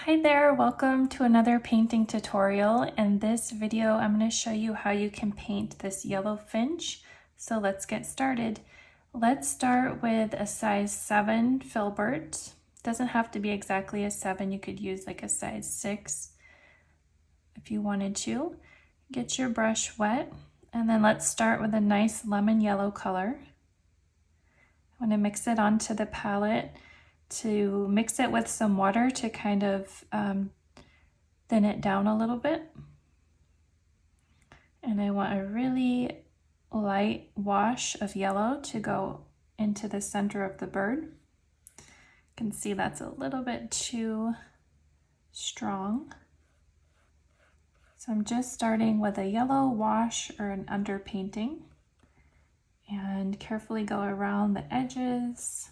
Hi there, welcome to another painting tutorial. In this video, I'm going to show you how you can paint this yellow finch. So let's get started. Let's start with a size 7 filbert. Doesn't have to be exactly a 7, you could use like a size 6 if you wanted to. Get your brush wet, and then let's start with a nice lemon yellow color. I want to mix it onto the palette to mix it with some water to kind of thin it down a little bit. And I want a really light wash of yellow to go into the center of the bird. You can see that's a little bit too strong. So I'm just starting with a yellow wash or an underpainting and carefully go around the edges.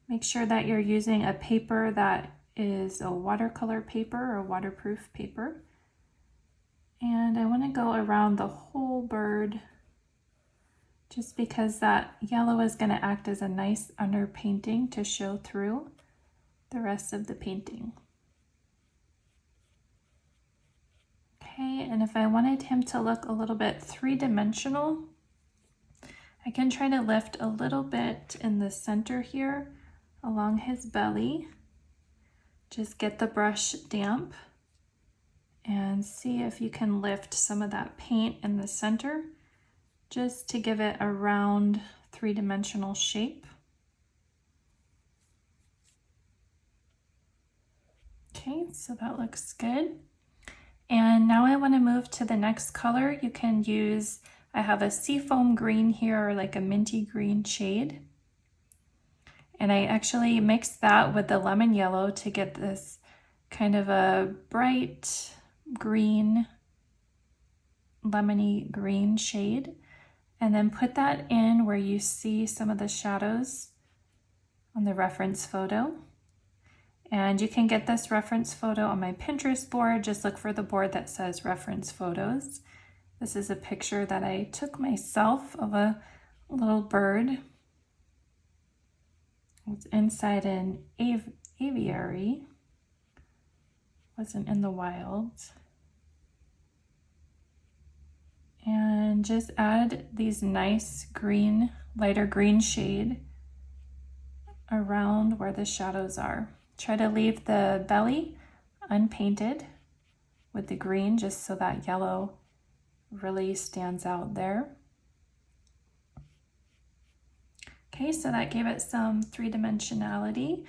Make sure that you're using a paper that is a watercolor paper or waterproof paper. And I want to go around the whole bird just because that yellow is going to act as a nice underpainting to show through the rest of the painting. Okay, and if I wanted him to look a little bit three-dimensional, I can try to lift a little bit in the center here along his belly. Just get the brush damp and see if you can lift some of that paint in the center just to give it a round three-dimensional shape. Okay, so that looks good. And now I want to move to the next color. You can use, I have a seafoam green here, or like a minty green shade. And I actually mixed that with the lemon yellow to get this kind of a bright green, lemony green shade. And then put that in where you see some of the shadows on the reference photo. And you can get this reference photo on my Pinterest board. Just look for the board that says reference photos. This is a picture that I took myself of a little bird. It's inside an aviary, wasn't in the wild. And just add these nice green, lighter green shade around where the shadows are. Try to leave the belly unpainted with the green just so that yellow really stands out there. Okay, so that gave it some three-dimensionality.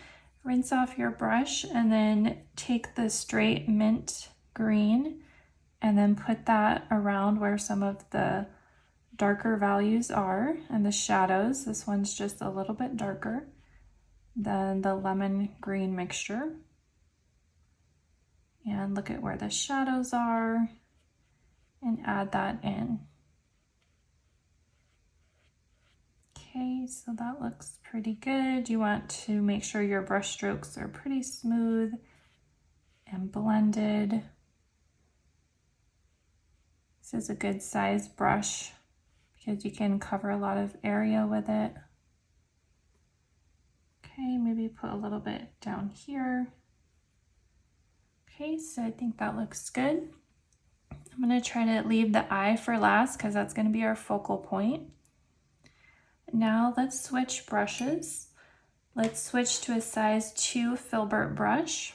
Rinse off your brush and then take the straight mint green and then put that around where some of the darker values are and the shadows. This one's just a little bit darker than the lemon green mixture. And look at where the shadows are and add that in. Okay, so that looks pretty good. You want to make sure your brush strokes are pretty smooth and blended. This is a good size brush because you can cover a lot of area with it. Okay, maybe put a little bit down here. Okay, so I think that looks good. I'm going to try to leave the eye for last because that's going to be our focal point. Now let's switch brushes. Let's switch to a size 2 filbert brush,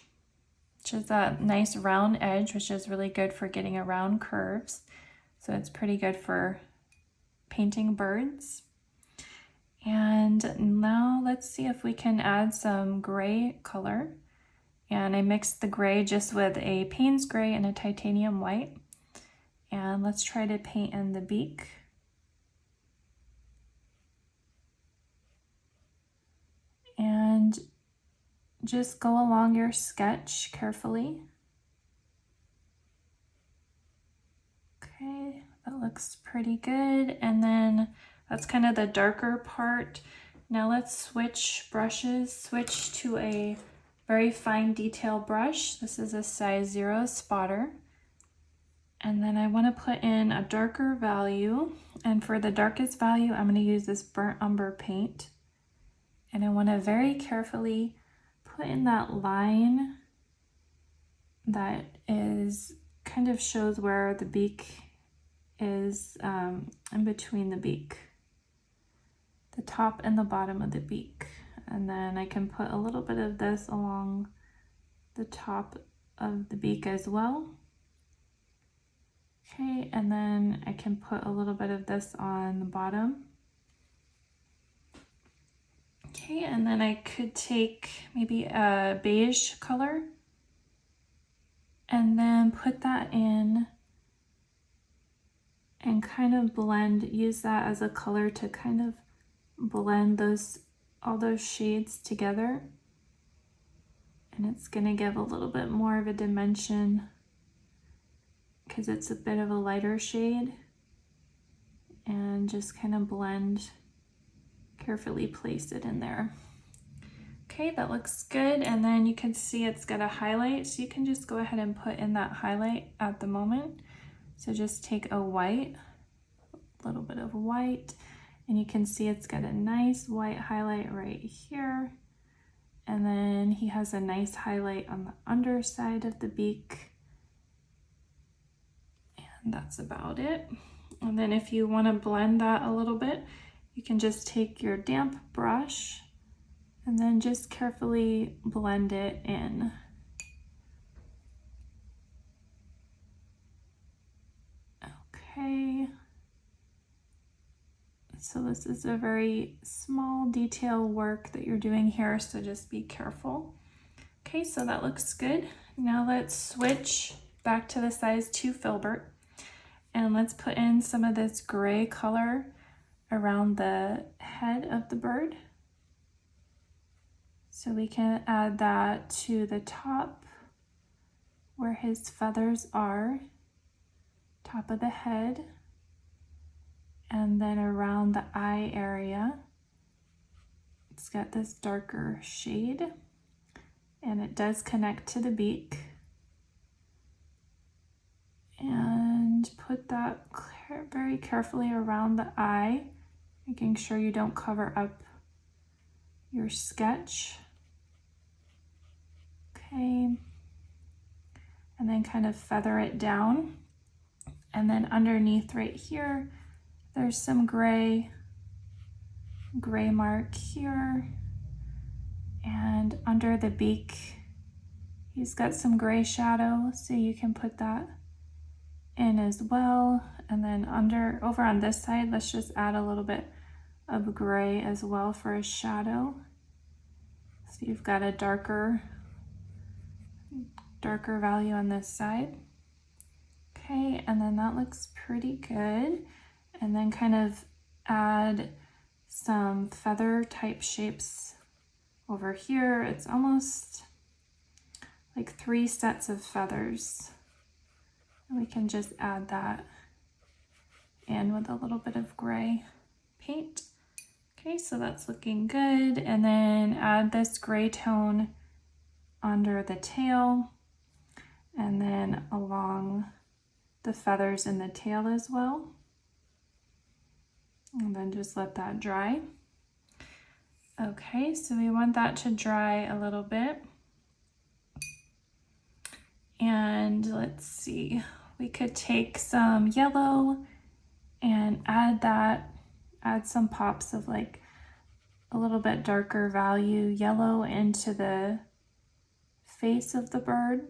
which is a nice round edge, which is really good for getting around curves. So it's pretty good for painting birds. And now let's see if we can add some gray color. And I mixed the gray just with a Payne's gray and a titanium white. And let's try to paint in the beak. And just go along your sketch carefully. Okay, that looks pretty good. And then that's kind of the darker part. Now let's switch brushes, switch to a very fine detail brush. This is a size 0 spotter. And then I want to put in a darker value. And for the darkest value, I'm going to use this burnt umber paint. And I want to very carefully put in that line that is kind of shows where the beak is, in between the beak, the top and the bottom of the beak. And then I can put a little bit of this along the top of the beak as well. Okay, and then I can put a little bit of this on the bottom. Okay, and then I could take maybe a beige color and then put that in and kind of blend, use that as a color to kind of blend all those shades together. And it's gonna give a little bit more of a dimension because it's a bit of a lighter shade, and just kind of blend, carefully place it in there. Okay, that looks good. And then you can see it's got a highlight, so you can just go ahead and put in that highlight at the moment. So just take a white, a little bit of white, and you can see it's got a nice white highlight right here. And then he has a nice highlight on the underside of the beak. And that's about it. And then if you want to blend that a little bit, you can just take your damp brush and then just carefully blend it in. Okay. So this is a very small detail work that you're doing here, so just be careful. Okay, so that looks good. Now let's switch back to the size 2 filbert. And let's put in some of this gray color around the head of the bird. So we can add that to the top where his feathers are, top of the head, and then around the eye area. It's got this darker shade, and it does connect to the beak. And put that very carefully around the eye, making sure you don't cover up your sketch. Okay, and then kind of feather it down. And then underneath right here, there's some gray mark here. And under the beak, he's got some gray shadow, so you can put that in as well. And then over on this side, let's just add a little bit of gray as well for a shadow. So you've got a darker value on this side. Okay, and then that looks pretty good. And then kind of add some feather type shapes over here. It's almost like 3 sets of feathers. And we can just add that in with a little bit of gray paint. Okay, so that's looking good. And then add this gray tone under the tail and then along the feathers in the tail as well. And then just let that dry. Okay, so we want that to dry a little bit. And let's see, we could take some yellow and add some pops of like a little bit darker value yellow into the face of the bird.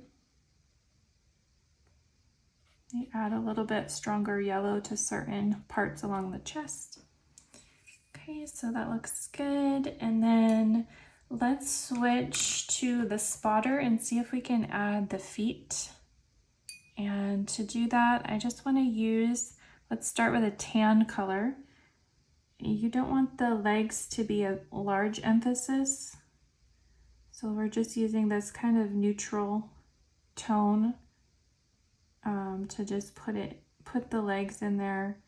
You add a little bit stronger yellow to certain parts along the chest. Okay, so that looks good. And then let's switch to the spotter and see if we can add the feet. And to do that, I just want to let's start with a tan color. You don't want the legs to be a large emphasis. So we're just using this kind of neutral tone to just put the legs in there,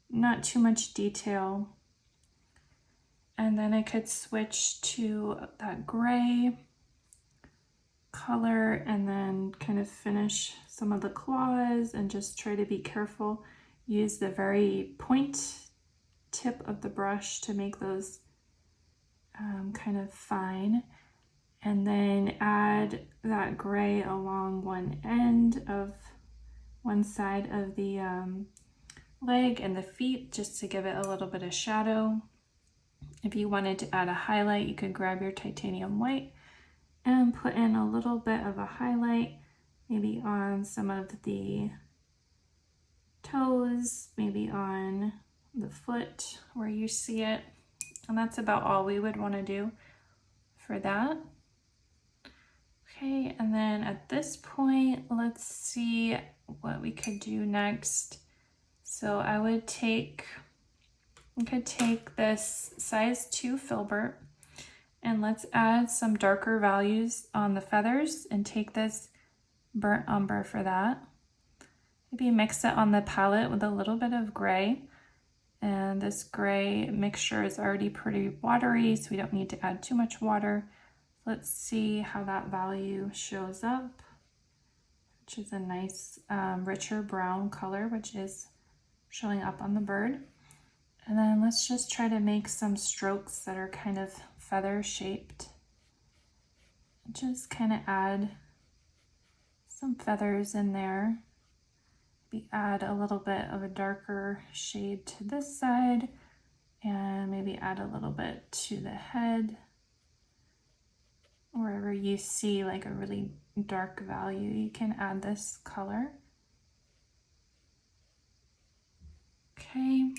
not too much detail. And then I could switch to that gray color and then kind of finish some of the claws and just try to be careful. Use the very point tip of the brush to make those kind of fine. and then add that gray along one side of the leg and the feet, just to give it a little bit of shadow. If you wanted to add a highlight, you could grab your titanium white and put in a little bit of a highlight, maybe on some of the toes, maybe on the foot where you see it. And that's about all we would want to do for that. Okay, and then at this point, let's see what we could do next. So I could take this size 2 filbert, and let's add some darker values on the feathers and take this burnt umber for that. Maybe mix it on the palette with a little bit of gray. And this gray mixture is already pretty watery, so we don't need to add too much water. Let's see how that value shows up, which is a nice richer brown color, which is showing up on the bird. And then let's just try to make some strokes that are kind of feather shaped. Just kind of add some feathers in there. Maybe add a little bit of a darker shade to this side, and maybe add a little bit to the head. Wherever you see like a really dark value, you can add this color. Okay.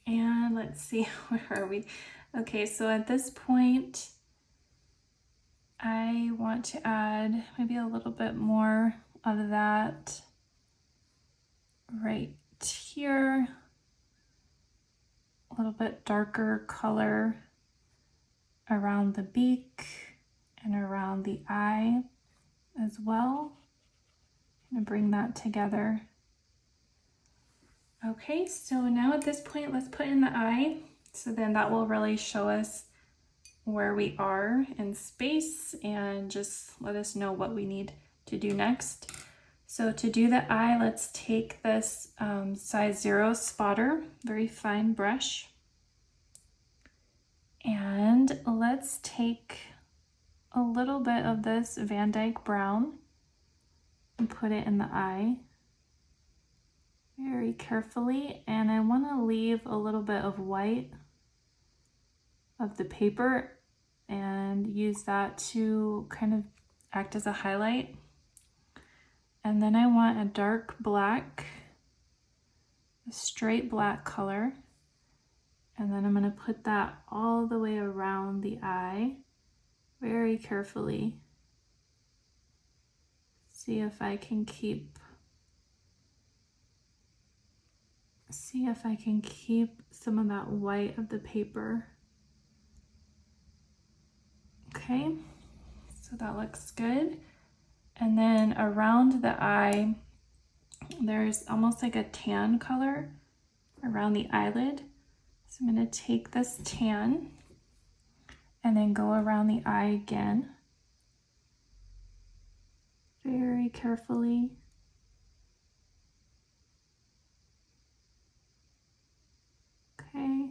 And let's see, where are we? Okay, so at this point, I want to add maybe a little bit more of that right here. A little bit darker color around the beak and around the eye as well. I'm gonna bring that together. Okay, so now at this point, let's put in the eye. So then that will really show us where we are in space and just let us know what we need to do next. So to do the eye, let's take this size 0 spotter, very fine brush. And let's take a little bit of this Van Dyke brown and put it in the eye very carefully. And I want to leave a little bit of white of the paper and use that to kind of act as a highlight. And then I want a dark black, a straight black color. And then I'm going to put that all the way around the eye very carefully. See if I can keep some of that white of the paper. Okay, so that looks good. And then around the eye, there's almost like a tan color around the eyelid. So I'm going to take this tan and then go around the eye again, very carefully. Okay,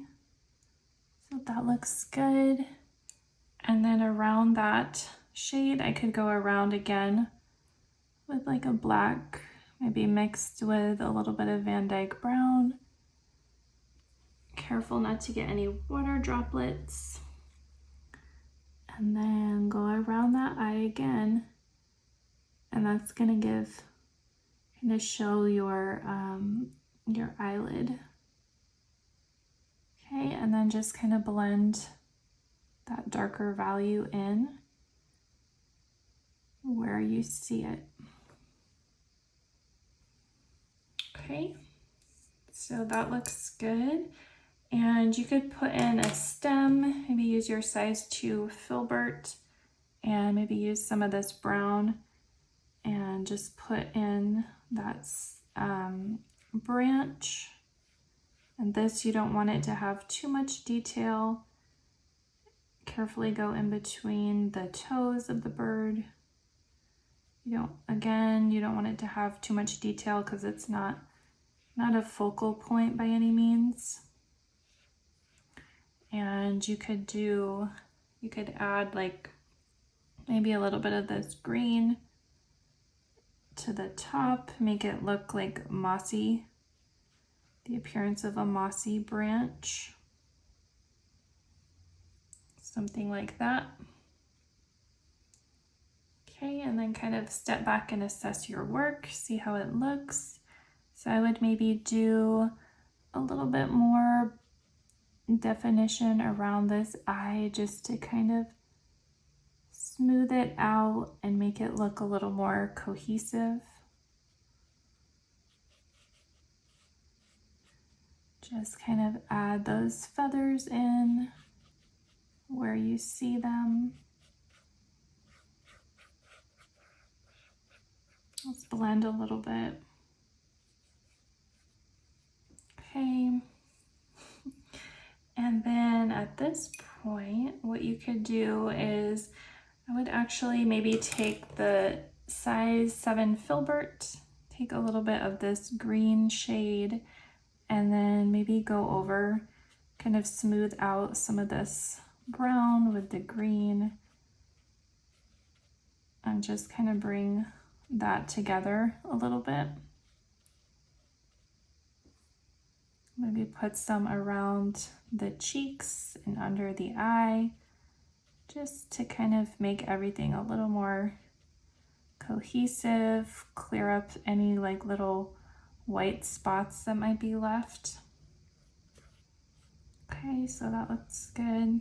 so that looks good. And then around that shade, I could go around again with like a black, maybe mixed with a little bit of Van Dyke brown. Careful not to get any water droplets. And then go around that eye again. And that's gonna kind of show your eyelid. Okay, and then just kind of blend that darker value in where you see it. Okay, so that looks good. And you could put in a stem, maybe use your size 2 filbert, and maybe use some of this brown and just put in that branch. And this, you don't want it to have too much detail. Carefully go in between the toes of the bird. You don't want it to have too much detail because it's not a focal point by any means. And you could do You could add like maybe a little bit of this green to the top, make it look like mossy, the appearance of a mossy branch. Something like that. Okay, and then kind of step back and assess your work, see how it looks. So I would maybe do a little bit more definition around this eye just to kind of smooth it out and make it look a little more cohesive. Just kind of add those feathers in where you see them. Let's blend a little bit. Okay. And then at this point, what you could do is, I would actually maybe take the size 7 filbert, take a little bit of this green shade, and then maybe go over, kind of smooth out some of this brown with the green, and just kind of bring that together a little bit. Maybe put some around the cheeks and under the eye, just to kind of make everything a little more cohesive, clear up any like little white spots that might be left. Okay, so that looks good.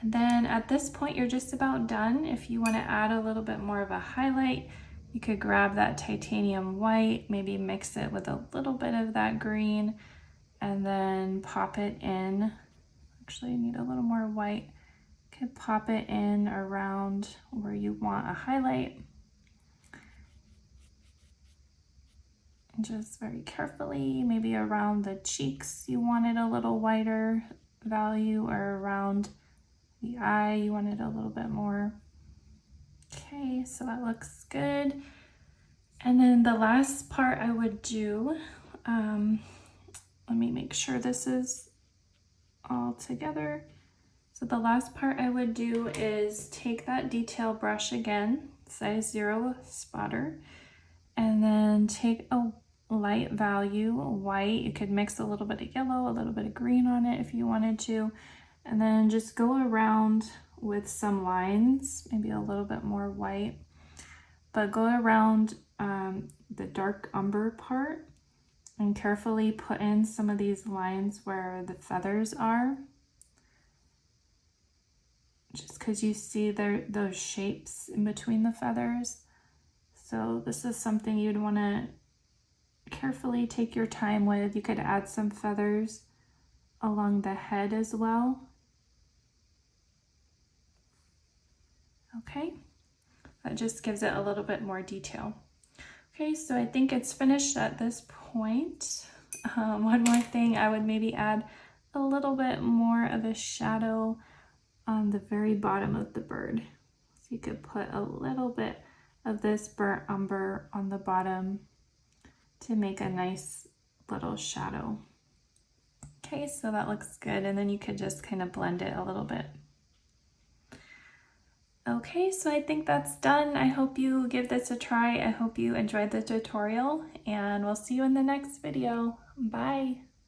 And then at this point, you're just about done. If you want to add a little bit more of a highlight, you could grab that titanium white, maybe mix it with a little bit of that green, and then pop it in. Actually, I need a little more white. You could pop it in around where you want a highlight. And just very carefully, maybe around the cheeks, you want it a little whiter value, or around the eye, you want it a little bit more. Okay, so that looks good. And then the last part I would do, let me make sure this is all together. So the last part I would do is take that detail brush again, size 0 spotter, and then take a light value, white. You could mix a little bit of yellow, a little bit of green on it if you wanted to, and then just go around with some lines, maybe a little bit more white, but go around the dark umber part and carefully put in some of these lines where the feathers are, just because you see those shapes in between the feathers. So this is something you'd want to carefully take your time with. You could add some feathers along the head as well. Okay, that just gives it a little bit more detail. Okay, so I think it's finished at this point. One more thing, I would maybe add a little bit more of a shadow on the very bottom of the bird. So you could put a little bit of this burnt umber on the bottom to make a nice little shadow. Okay, so that looks good, and then you could just kind of blend it a little bit. Okay, so I think that's done. I hope you give this a try. I hope you enjoyed the tutorial, and we'll see you in the next video. Bye.